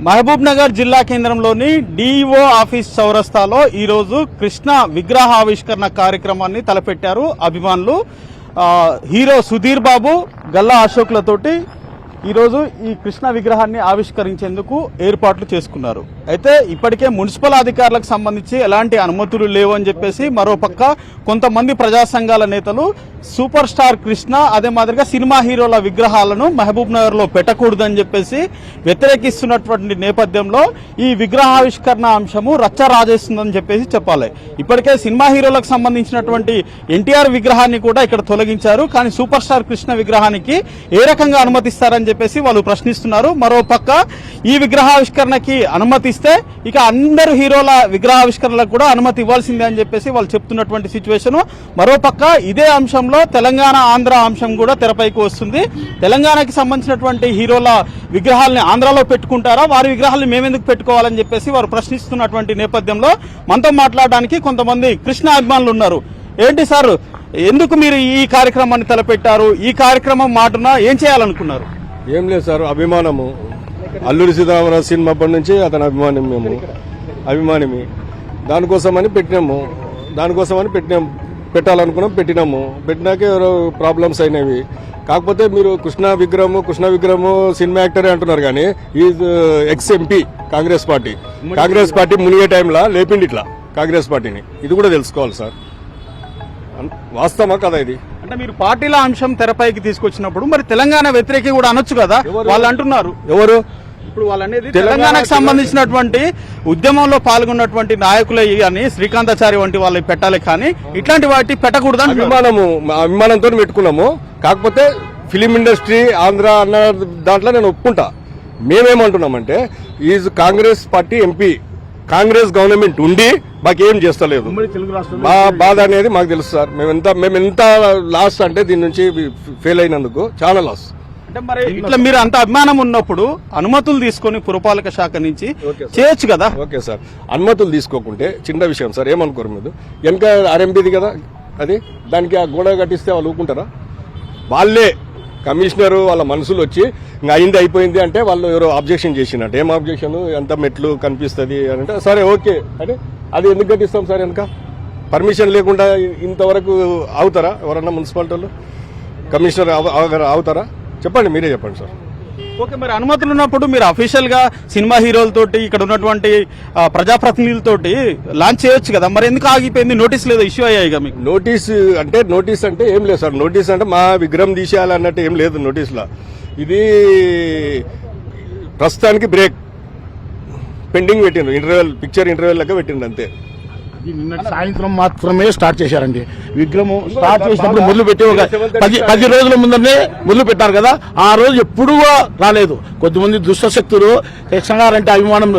మహబూబ్ నగర్ జిల్లా కేంద్రంలోని DO office చౌరస్తాలో ఈరోజు కృష్ణ విగ్రహావిష్కరణ కార్యక్రమాన్ని తలపెట్టారు అభిమానులు. హీరో సుధీర్ బాబు, గల్లా అశోక్లతోటి ఈరోజు ఈ కృష్ణ విగ్రహాన్ని ఆవిష్కరించేందుకు ఏర్పాట్లు చేసుకున్నారు. అయితే ఇప్పటికే మున్సిపల్ అధికారులకు సంబంధించి ఎలాంటి అనుమతులు లేవని చెప్పేసి మరోపక్క కొంతమంది ప్రజా సంఘాల నేతలు సూపర్ స్టార్ కృష్ణ అదే మాదిరిగా సినిమా హీరోల విగ్రహాలను మహబూబ్ నగర్ లో పెట్టకూడదని చెప్పేసి వ్యతిరేకిస్తున్నటువంటి నేపథ్యంలో ఈ విగ్రహావిష్కరణ అంశము రచ్చ రాజేస్తుందని చెప్పేసి చెప్పాలి. ఇప్పటికే సినిమా హీరోలకు సంబంధించినటువంటి ఎన్టీఆర్ విగ్రహాన్ని కూడా ఇక్కడ తొలగించారు. కానీ సూపర్ స్టార్ కృష్ణ విగ్రహానికి ఏ రకంగా అనుమతిస్తారని చెప్పేసి వాళ్ళు ప్రశ్నిస్తున్నారు. మరోపక్క ఈ విగ్రహావిష్కరణకి అనుమతిస్తే ఇక అందరు హీరోల విగ్రహావిష్కరణలకు కూడా అనుమతి ఇవ్వాల్సిందే అని చెప్పేసి వాళ్ళు చెప్తున్నటువంటి సిచ్యువేషన్. మరోపక్క ఇదే అంశంలో తెలంగాణ ఆంధ్ర అంశం కూడా తెరపైకి వస్తుంది. తెలంగాణకి సంబంధించినటువంటి హీరోల విగ్రహాలని ఆంధ్రాలో పెట్టుకుంటారా, వారి విగ్రహాలను మేమెందుకు పెట్టుకోవాలని చెప్పేసి వారు ప్రశ్నిస్తున్నటువంటి నేపథ్యంలో మనతో మాట్లాడడానికి కొంతమంది కృష్ణ అభిమానులు ఉన్నారు. ఏంటి సార్, ఎందుకు మీరు ఈ కార్యక్రమాన్ని తలపెట్టారు? ఈ కార్యక్రమం మాటున ఏం చేయాలనుకున్నారు? ఏం లేదు సార్, అభిమానము. అల్లూరి సీతారామరాజు సినిమా అప్పటి నుంచి అతని అభిమానం, మేము అభిమానమే. దానికోసమని పెట్టాలనుకున్నాం, పెట్టినాము. పెట్టినాక ఎవరో ప్రాబ్లమ్స్ అయినవి. కాకపోతే మీరు కృష్ణ విగ్రహము సినిమా యాక్టరే అంటున్నారు, కానీ is ex MP Congress party మునిగే టైంలో లేపిండి ఇట్లా కాంగ్రెస్ పార్టీని. ఇది కూడా తెలుసుకోవాలి సార్, వాస్తవమా కదా ఇది? అంటే మీరు పార్టీల అంశం తెరపైకి తీసుకొచ్చినప్పుడు మరి తెలంగాణ వ్యతిరేకి కూడా అనొచ్చు కదా వాళ్ళు అంటున్నారు. ఎవరు ఇప్పుడు వాళ్ళు అనేది తెలంగాణకు సంబంధించినటువంటి ఉద్యమంలో పాల్గొన్నటువంటి నాయకులే అని శ్రీకాంతాచారి వంటి వాళ్ళకి పెట్టాలి, కానీ ఇట్లాంటి వాటి పెట్టకూడదు. అభిమానంతో పెట్టుకున్నాము. కాకపోతే ఫిలిం ఇండస్ట్రీ ఆంధ్ర అన్న దాంట్లో నేను ఒప్పుకుంటా. మేమేమంటున్నామంటే is Congress party MP, Congress government ఉండి మాకేం చేస్తలేదు. మా బాధ అనేది మాకు తెలుసు సార్. మేము ఎంత లాస్ అంటే దీని నుంచి ఫెయిల్ అయినందుకు చాలా లాస్. అంటే మరి ఇట్లా మీరు అంత అభిమానం ఉన్నప్పుడు అనుమతులు తీసుకొని పురపాలక శాఖ నుంచి చేయొచ్చు కదా? ఓకే సార్, అనుమతులు తీసుకోకుంటే చిన్న విషయం సార్, ఏమనుకోరు మీరు. వెనక ఆర్ఎంపీది కదా అది, దానికి ఆ గోడ కట్టిస్తే వాళ్ళు ఊరుకుంటారా? వాళ్ళే కమిషనరు వాళ్ళ మనుషులు వచ్చి ఇంకా అయిపోయింది అంటే వాళ్ళు ఎవరో అబ్జెక్షన్ చేసినట్టు. ఏం అబ్జెక్షన్, ఎంత మెట్లు కనిపిస్తుంది అని అంటే సరే ఓకే అని, అది ఎందుకు కట్టిస్తాం సార్? వెనక పర్మిషన్ లేకుండా ఇంతవరకు అవుతారా ఎవరన్నా మున్సిపాలిటీ వాళ్ళు? కమిషనర్ అవుతారా? చెప్పండి, మీరే చెప్పండి సార్. ఓకే, మరి అనుమతులు ఉన్నప్పుడు మీరు అఫీషియల్ గా సినిమా హీరోలతోటి ఇక్కడ ఉన్నటువంటి ప్రజాప్రతినిధులతోటి లాంచ్ చేయొచ్చు కదా, మరి ఎందుకు ఆగిపోయింది? నోటీస్ లేదా ఇష్యూ అయ్యాయి మీకు? నోటీస్ అంటే ఏం లేదు సార్. నోటీస్ అంటే మా విగ్రహం తీసేయాలన్నట్టు ఏం లేదు నోటీస్లో. ఇది ప్రస్తుతానికి బ్రేక్ పెండింగ్ పెట్టిండ్రు, పిక్చర్ ఇంటర్వెల్ లెక్క పెట్టిండ్రు అంతే. నిన్న సాయంత్రం మాత్రమే స్టార్ట్ చేశారండి. విగ్రహం స్టార్ట్ చేసినప్పుడు మొదలు పెట్టి ఒక 10 రోజుల ముందరనే మొదలు పెట్టారు కదా, ఆ రోజు ఎప్పుడూ రాలేదు. కొద్దిమంది దుష్టశక్తులు కృష్ణగారంటే అభిమానం,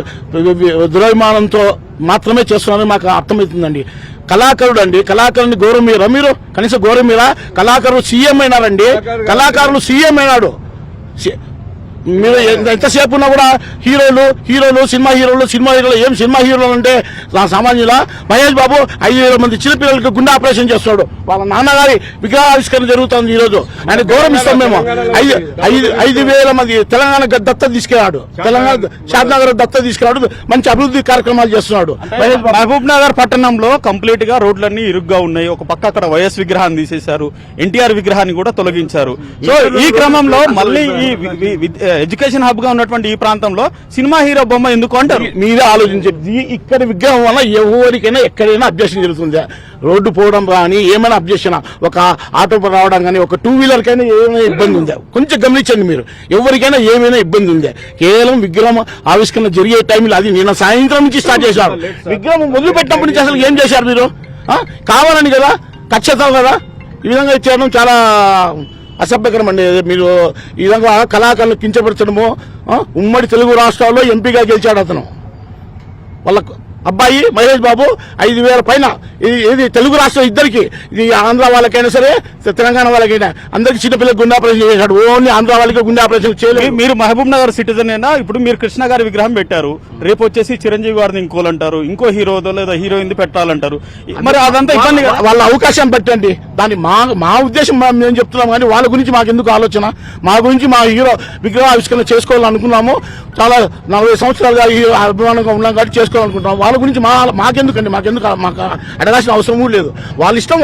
దురభిమానంతో మాత్రమే చేస్తున్నారని మాకు అర్థమవుతుందండి. కళాకారుడు అండి, కళాకారుని గౌరవమీరా మీరు? కనీసం గౌరవమీరా? కళాకారులు సీఎం అయినారండి, కళాకారులు సీఎం అయినాడు. మీరు ఎంతసేపు ఉన్నా కూడా హీరోలు సినిమా హీరోలు ఏం సినిమా హీరోలు అంటే సామాన్యుల మహేష్ బాబు 5,000 మంది చిన్నపిల్లలకి గుండె ఆపరేషన్ చేస్తున్నాడు. వాళ్ళ నాన్నగారి విగ్రహావిష్కరణ జరుగుతుంది ఈ రోజు. ఆయన గౌరవిస్తాం మేము. 5,000 మంది తెలంగాణ దత్త తీసుకెళ్లాడు, తెలంగాణ షాద్నగర్ దత్త తీసుకెళ్లాడు, మంచి అభివృద్ధి కార్యక్రమాలు చేస్తున్నాడు. మహబూబ్ నగర్ పట్టణంలో కంప్లీట్ గా రోడ్లన్నీ ఇరుగ్గా ఉన్నాయి. ఒక పక్క అక్కడ వైఎస్ విగ్రహాన్ని తీసేశారు, ఎన్టీఆర్ విగ్రహాన్ని కూడా తొలగించారు. సో ఈ క్రమంలో మళ్ళీ ఈ ఎడ్యుకేషన్ హబ్ గా ఉన్నటువంటి ఈ ప్రాంతంలో సినిమా హీరో బొమ్మ ఎందుకు అంటారు? మీరే ఆలోచించండి. ఇక్కడ విగ్రహం వల్ల ఎవరికైనా ఎక్కడైనా అబ్జెక్షన్ జరుగుతుంది. రోడ్డు పోవడం కానీ ఏమైనా అబ్జెక్షన్, ఒక ఆటో రావడం కానీ, ఒక 2 వీలర్ కైనా ఏమైనా ఇబ్బంది ఉందా? కొంచెం గమనించండి మీరు. ఎవరికైనా ఏమైనా ఇబ్బంది ఉందా? కేవలం విగ్రహం ఆవిష్కరణ జరిగే టైంలో, అది నిన్న సాయంత్రం నుంచి స్టార్ట్ చేశారు. విగ్రహం మొదలు పెట్టినప్పటి నుంచి అసలు ఏం చేశారు మీరు? కావాలని కదా, ఖచ్చితం కదా ఈ విధంగా చేయడం చాలా అసభ్యకరం అండి. మీరు ఈ విధంగా కళాకారులు కించపరచడము. ఉమ్మడి తెలుగు రాష్ట్రాల్లో ఎంపీగా గెలిచాడు అతను. అబ్బాయి మహేష్ బాబు 5,000 పైన ఇది తెలుగు రాష్ట్రం ఇద్దరికి, ఇది ఆంధ్ర వాళ్ళకైనా సరే తెలంగాణ వాళ్ళకైనా అందరికి చిన్నపిల్లలకు గుండె ఆపరేషన్ చేశాడు. ఓన్లీ ఆంధ్ర వాళ్ళకి గుండె ఆపరేషన్ చేయలేదు. మీరు మహబూబ్ నగర్ సిటిజన్ అయినా ఇప్పుడు మీరు కృష్ణ గారి విగ్రహం పెట్టారు, రేపు వచ్చేసి చిరంజీవి గారిని ఇంకోలంటారు, ఇంకో హీరోదో లేదా హీరోయిన్ పెట్టాలంటారు. మరి అదంతా ఇబ్బంది కదా. వాళ్ళ అవకాశం పెట్టండి. దాన్ని మా ఉద్దేశం మేము చెప్తున్నాం, కానీ వాళ్ళ గురించి మాకు ఎందుకు ఆలోచన? మా గురించి మా హీరో విగ్రహ ఆవిష్కరణ చేసుకోవాలనుకున్నాము. చాలా 40 సంవత్సరాలుగా ఈ అభిమానంగా ఉన్నాం కాబట్టి చేసుకోవాలనుకుంటున్నాం. వాళ్ళ గురించి మాకెందుకండి? మాకు అడగాల్సిన అవసరం కూడా లేదు. వాళ్ళ ఇష్టం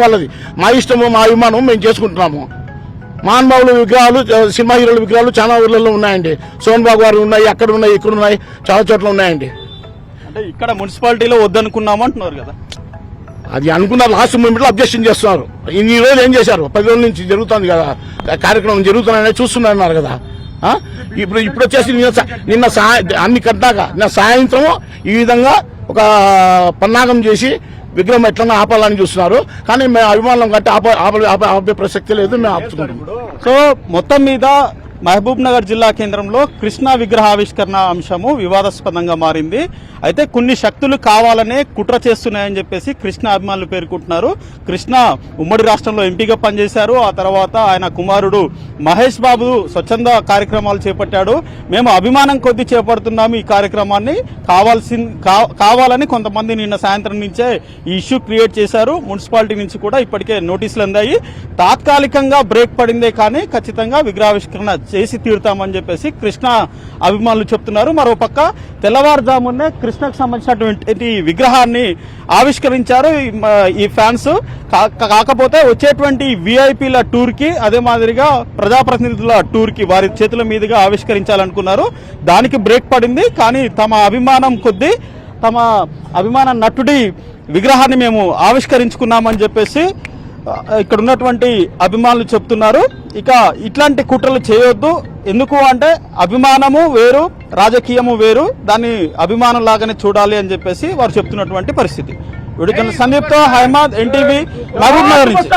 వాళ్ళది. మా ఇష్టము మా అభిమానం మేము చేసుకుంటున్నాము. మహానుభావుల విగ్రహాలు, సినిమా హీరోల విగ్రహాలు చాలా ఊర్లలో ఉన్నాయండి. సోన్ బాబు గారు ఉన్నాయి, అక్కడ ఉన్నాయి, ఇక్కడ ఉన్నాయి, చాలా చోట్ల ఉన్నాయండి. అంటే ఇక్కడ మున్సిపాలిటీలో వద్దనుకున్నాము అంటున్నారు కదా. అది అనుకున్నారు, లాస్ట్ మూమెంట్ లో అబ్జెక్షన్ చేస్తున్నారు. ఇన్ని రోజులు ఏం చేశారు? 10 రోజుల నుంచి జరుగుతుంది కదా కార్యక్రమం, జరుగుతున్నాయని చూస్తున్నారు కదా. ఇప్పుడు వచ్చేసి నిన్న అన్ని కట్టాక నిన్న సాయంత్రం ఈ విధంగా ఒక పన్నాగం చేసి విగ్రహం ఎట్లన్నా ఆపాలని చూస్తున్నారు. కానీ మేము అభిమానం కట్టి ఆపే ప్రసక్తి లేదు, మేము ఆపుతున్నాం. సో మొత్తం మీద మహబూబ్ నగర్ జిల్లా కేంద్రంలో కృష్ణ విగ్రహావిష్కరణ అంశము వివాదాస్పదంగా మారింది. అయితే కొన్ని శక్తులు కావాలనే కుట్ర చేస్తున్నాయని చెప్పేసి కృష్ణ అభిమానులు పేర్కొంటున్నారు. కృష్ణ ఉమ్మడి రాష్ట్రంలో ఎంపీగా పనిచేశారు. ఆ తర్వాత ఆయన కుమారుడు మహేష్ బాబు స్వచ్ఛంద కార్యక్రమాలు చేపట్టాడు. మేము అభిమానం కొద్దీ చేపడుతున్నాము ఈ కార్యక్రమాన్ని, కావాలని కొంతమంది నిన్న సాయంత్రం నుంచే ఈ ఇష్యూ క్రియేట్ చేశారు. మున్సిపాలిటీ నుంచి కూడా ఇప్పటికే నోటీసులు అందాయి. తాత్కాలికంగా బ్రేక్ పడిందే కానీ ఖచ్చితంగా విగ్రహావిష్కరణ చేసి తీరుతామని చెప్పేసి కృష్ణ అభిమానులు చెప్తున్నారు. మరోపక్క తెల్లవారుజామునే కృష్ణకు సంబంధించినటువంటి విగ్రహాన్ని ఆవిష్కరించారు ఈ ఫ్యాన్స్. కాకపోతే వచ్చేటువంటి విఐపీల టూర్ కి, అదే మాదిరిగా ప్రజాప్రతినిధుల టూర్ కి వారి చేతుల మీదుగా ఆవిష్కరించాలనుకున్నారు. దానికి బ్రేక్ పడింది. కానీ తమ అభిమానం కొద్దీ తమ అభిమాన నటుడి విగ్రహాన్ని మేము ఆవిష్కరించుకున్నామని చెప్పేసి ఇక్కడ ఉన్నటువంటి అభిమానులు చెప్తున్నారు. ఇక ఇట్లాంటి కుట్రలు చేయొద్దు. ఎందుకు అంటే అభిమానము వేరు, రాజకీయము వేరు, దాన్ని అభిమానం లాగానే చూడాలి అని చెప్పేసి వారు చెప్తున్నటువంటి పరిస్థితి. వీడికి సందీప్తో హైమాద్, ఎన్టీవీ, మహబూబ్ నగర్ నుంచి.